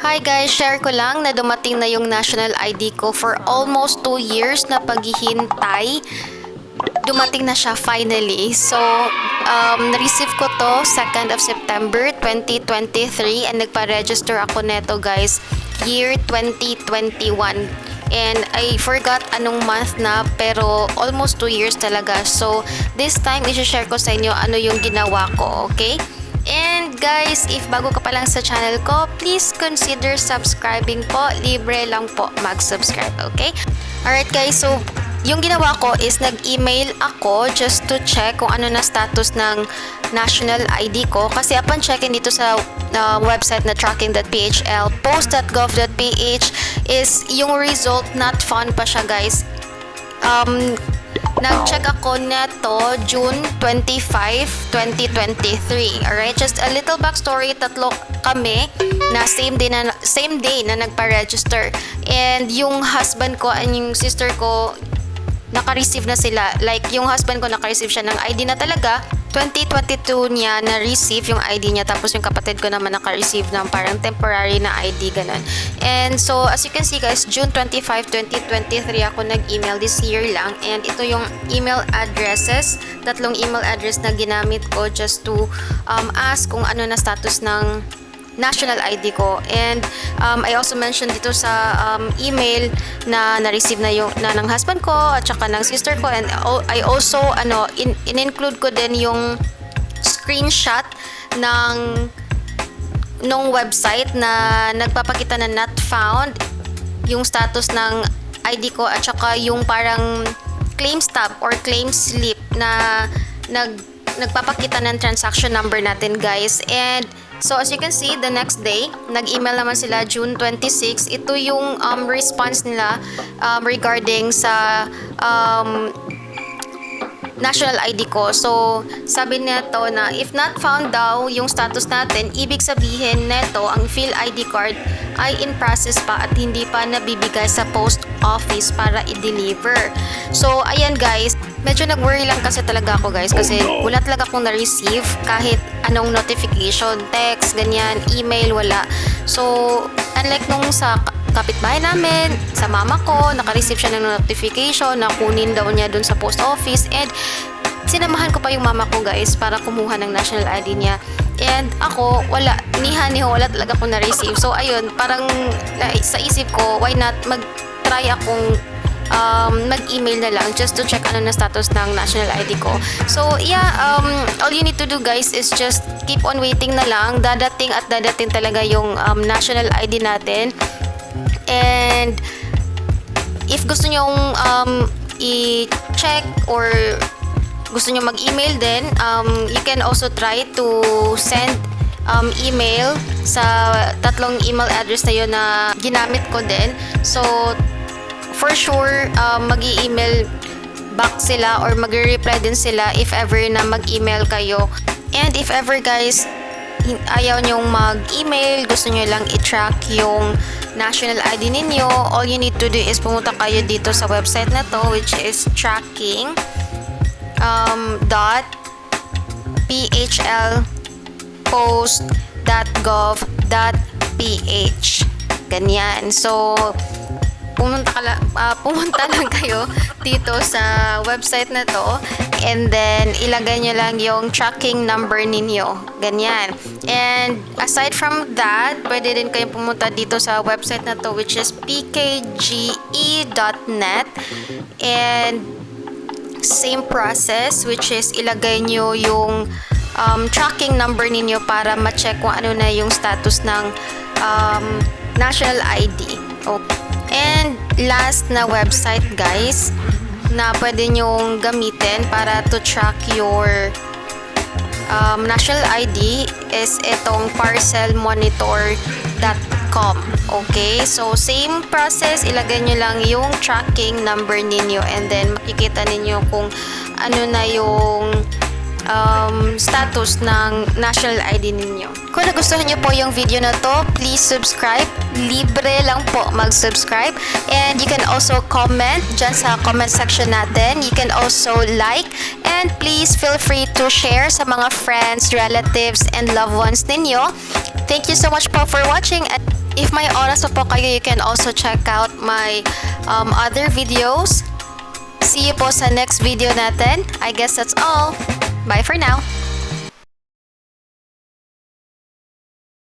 Hi guys, share ko lang na dumating na yung national ID ko for almost 2 years na paghihintay. Dumating na siya finally. So, na-receive ko to 2nd of September 2023 and nagpa-register ako neto guys, year 2021. And I forgot anong month na, pero almost 2 years talaga. So, this time, i-share ko sa inyo ano yung ginawa ko, okay? And guys, if bago ka pa lang sa channel ko, please consider subscribing po. Libre lang po mag-subscribe, okay? Alright guys, so yung ginawa ko is nag-email ako just to check kung ano na status ng national ID ko. Kasi upon checking dito sa website na tracking.phl, post.gov.ph is yung result not found pa siya guys. Nag-check ako neto June 25, 2023. Alright, just a little backstory. Tatlo kami na same day na nagpa-register. And yung husband ko and yung sister ko, naka-receive na sila. Like, yung husband ko naka-receive siya ng ID na talaga. 2022 niya na-receive yung ID niya. Tapos yung kapatid ko naman naka-receive ng parang temporary na ID, ganun. And so, as you can see guys, June 25, 2023 ako nag-email this year lang. And ito yung email addresses. 3 email address na ginamit ko just to ask kung ano na status ng national ID ko. And I also mentioned dito sa email na na-receive na yung ng husband ko at saka ng sister ko, and I also in-include ko din yung screenshot ng nung website na nagpapakita na not found yung status ng ID ko, at saka yung parang claim stub or claim slip na nagpapakita ng transaction number natin guys. And so as you can see, the next day, nag-email naman sila June 26. Ito yung response nila regarding sa national ID ko. So, sabi nito na if not found daw yung status natin, ibig sabihin neto ang fill ID card ay in process pa at hindi pa nabibigay sa post office para i-deliver. So, ayan guys, medyo nag-worry lang kasi talaga ako guys, kasi wala talaga akong na-receive kahit anong notification, text, ganyan, email, wala. So, unlike nung sa kapitbahay namin, sa mama ko, naka-receive siya ng notification na kunin daw niya dun sa post office, and sinamahan ko pa yung mama ko guys para kumuha ng national ID niya. And ako, wala wala talaga akong na-receive. So, ayun, parang sa isip ko, why not mag-try akong mag-email na lang just to check ano na status ng national ID ko. So, yeah, all you need to do guys is just keep on waiting na lang. Dadating at dadating talaga yung national ID natin. And if gusto nyong i-check or gusto nyo mag-email din, you can also try to send email sa 3 email address na yun na ginamit ko din. So, for sure, mag-i-email back sila or mag-reply din sila if ever na mag-email kayo. And if ever guys, ayaw nyong mag-email, gusto nyo lang i-track yung national ID ninyo, all you need to do is pumunta kayo dito sa website na to, which is tracking.phlpost.gov.ph. Ganyan. So, pumunta lang kayo dito sa website na to, and then ilagay nyo lang yung tracking number ninyo, ganyan. And aside from that, pwede din kayo pumunta dito sa website na to, which is pkge.net, and same process, which is ilagay nyo yung tracking number ninyo para ma-check kung ano na yung status ng national ID. Okay. And last na website guys na pwede nyong gamitin para to track your national ID is itong parcelmonitor.com. Okay, so same process, ilagay nyo lang yung tracking number ninyo, and then makikita ninyo kung ano na yung status ng national ID ninyo. Kung nagustuhan nyo po yung video na to, please subscribe. Libre lang po mag-subscribe. And you can also comment dyan sa comment section natin. You can also like, and please feel free to share sa mga friends, relatives, and loved ones ninyo. Thank you so much po for watching. If may oras pa po kayo, you can also check out my other videos. See you po sa next video natin. I guess that's all. Bye for now.